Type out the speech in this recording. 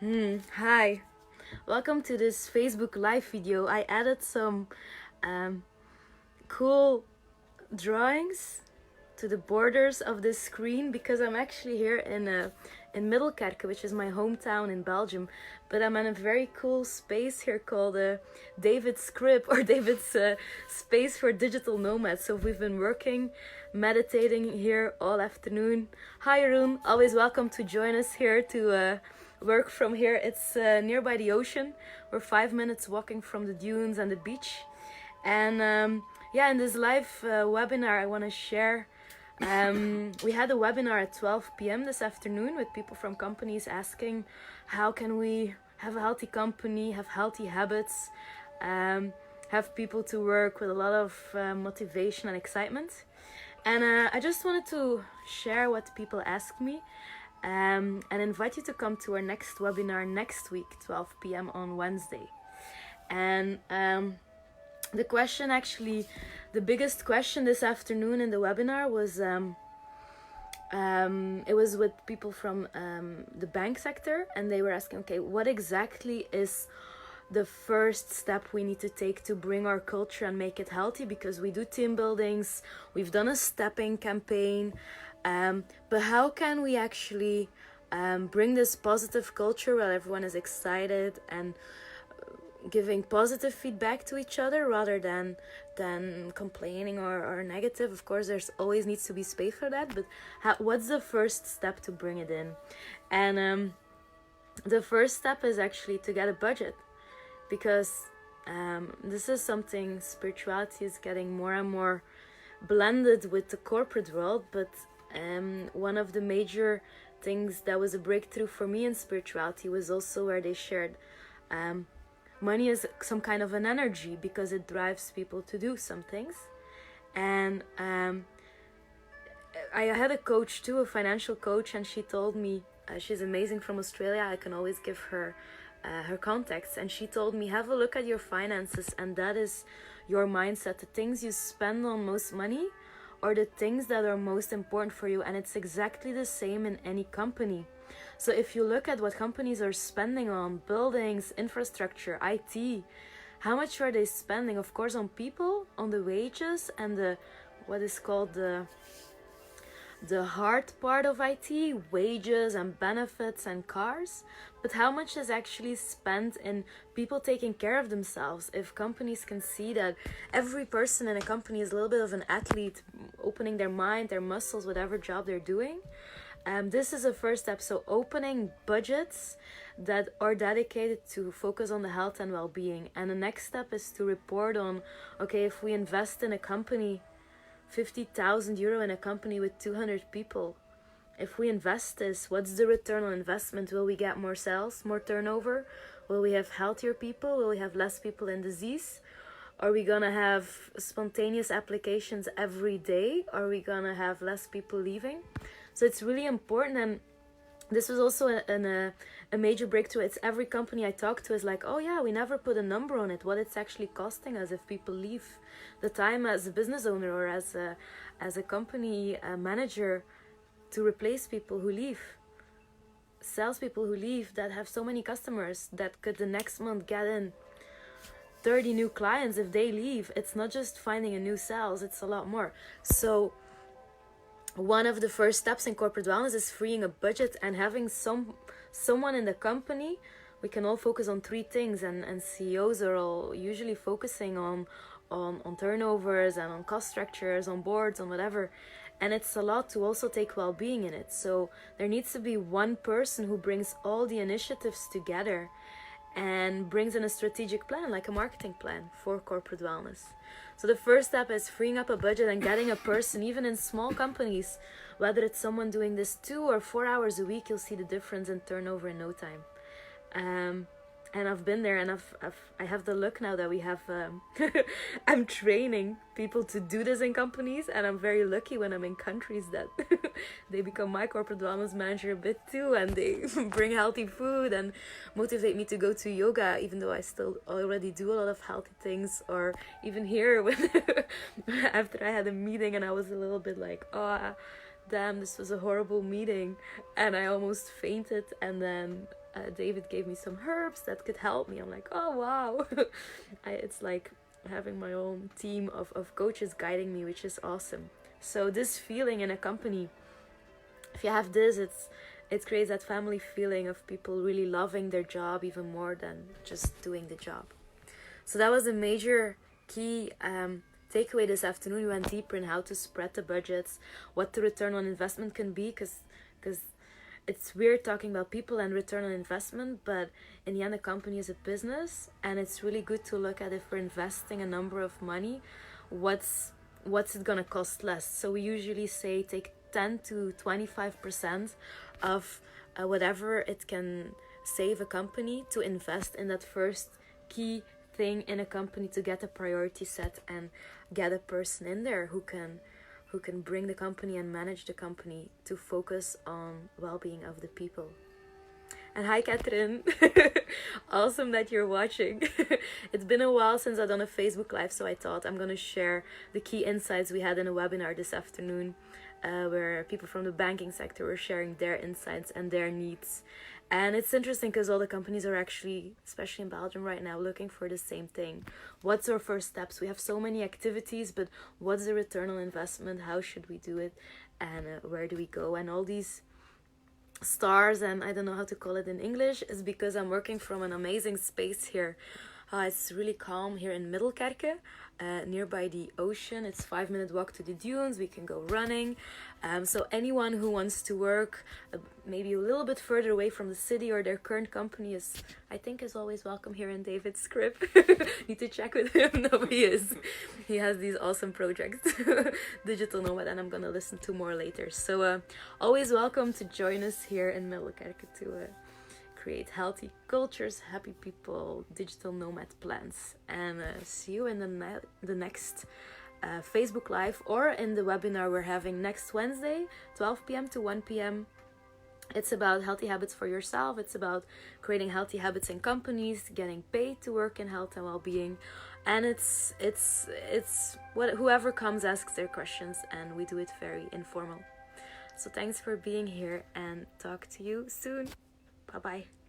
Hi, welcome to this Facebook live video. I added some um, cool drawings to the borders of this screen because I'm actually here in Middelkerke, which is my hometown in Belgium. But I'm in a very cool space here called David's Crib, or David's Space for Digital Nomads. So we've been working, meditating here all afternoon. Hi Arun, always welcome to join us here to work from here. It's nearby the ocean. We're 5 minutes walking from the dunes and the beach. And yeah, in this live webinar, I want to share. We had a webinar at 12 p.m. this afternoon with people from companies asking how can we have a healthy company, have healthy habits, have people to work with a lot of motivation and excitement. And I just wanted to share what people asked me and invite you to come to our next webinar next week, 12 p.m. on Wednesday. And the question, actually, the biggest question this afternoon in the webinar was, it was with people from the bank sector, and they were asking, okay, what exactly is the first step we need to take to bring our culture and make it healthy? Because we do team buildings, we've done a stepping campaign, but how can we actually bring this positive culture where everyone is excited and giving positive feedback to each other rather than complaining or negative? Of course, there's always needs to be space for that, but what's the first step to bring it in? And the first step is actually to get a budget, because this is something, spirituality is getting more and more blended with the corporate world. But one of the major things that was a breakthrough for me in spirituality was also where they shared money is some kind of an energy, because it drives people to do some things. And I had a coach too, a financial coach, and she told me, she's amazing, from Australia, I can always give her her contacts, and she told me, have a look at your finances, and that is your mindset. The things you spend on most money are the things that are most important for you, and it's exactly the same in any company. So if you look at what companies are spending on buildings, infrastructure, IT, how much are they spending? Of course, on people, on the wages, and the what is called the hard part of IT, wages and benefits and cars. But how much is actually spent in people taking care of themselves? If companies can see that every person in a company is a little bit of an athlete, opening their mind, their muscles, whatever job they're doing, this is a first step. So opening budgets that are dedicated to focus on the health and well-being. And the next step is to report on, okay, if we invest in a company, 50,000 euro in a company with 200 people, if we invest this, what's the return on investment? Will we get more sales, more turnover? Will we have healthier people? Will we have less people in disease? Are we gonna have spontaneous applications every day? Are we gonna have less people leaving? So it's really important. And this was also a major breakthrough. It's every company I talk to is like, oh yeah, we never put a number on it, what it's actually costing us if people leave. The time as a business owner or as a company manager to replace people who leave, salespeople who leave that have so many customers that could the next month get in 30 new clients. If they leave, it's not just finding a new sales, it's a lot more. So one of the first steps in corporate wellness is freeing a budget and having someone in the company. We can all focus on three things, and CEOs are all usually focusing on turnovers and on cost structures, on boards, on whatever. And it's a lot to also take well-being in it. So there needs to be one person who brings all the initiatives together and brings in a strategic plan, like a marketing plan for corporate wellness. So the first step is freeing up a budget and getting a person, even in small companies, whether it's someone doing this 2 or 4 hours a week, you'll see the difference in turnover in no time. And I've been there, and I have the luck now that we have, I'm training people to do this in companies, and I'm very lucky when I'm in countries that they become my corporate wellness manager a bit too, and they bring healthy food and motivate me to go to yoga, even though I still already do a lot of healthy things. Or even here, when after I had a meeting and I was a little bit like, oh, damn, this was a horrible meeting, and I almost fainted. And then David gave me some herbs that could help me. I'm like, oh wow. It's like having my own team of coaches guiding me, which is awesome. So this feeling in a company, if you have this, it creates that family feeling of people really loving their job even more than just doing the job. So that was a major key takeaway this afternoon. We went deeper in how to spread the budgets, what the return on investment can be, because it's weird talking about people and return on investment, but in the end a company is a business, and it's really good to look at, if we're investing a number of money, what's it gonna cost less. So we usually say take 10 to 25% of whatever it can save a company to invest in that first key thing in a company, to get a priority set and get a person in there who can bring the company and manage the company to focus on well-being of the people. And hi Catherine, awesome that you're watching. It's been a while since I've done a Facebook Live, so I thought I'm gonna share the key insights we had in a webinar this afternoon, where people from the banking sector were sharing their insights and their needs. And it's interesting because all the companies are actually, especially in Belgium right now, looking for the same thing. What's our first steps? We have so many activities, but what's the return on investment? How should we do it? And where do we go? And all these stars, and I don't know how to call it in English, is because I'm working from an amazing space here. It's really calm here in Middelkerke, nearby the ocean. It's 5-minute walk to the dunes. We can go running. So anyone who wants to work maybe a little bit further away from the city or their current company is always welcome here in David's script. Need to check with him. No, he is. He has these awesome projects, Digital Nomad, and I'm gonna listen to more later. So always welcome to join us here in Middelkerke to create healthy cultures, happy people, digital nomad plans. And see you in the next Facebook Live, or in the webinar we're having next Wednesday, 12 p.m. to 1 p.m. It's about healthy habits for yourself. It's about creating healthy habits in companies, getting paid to work in health and well-being. And it's what whoever comes asks their questions, and we do it very informal. So thanks for being here, and talk to you soon. Bye-bye.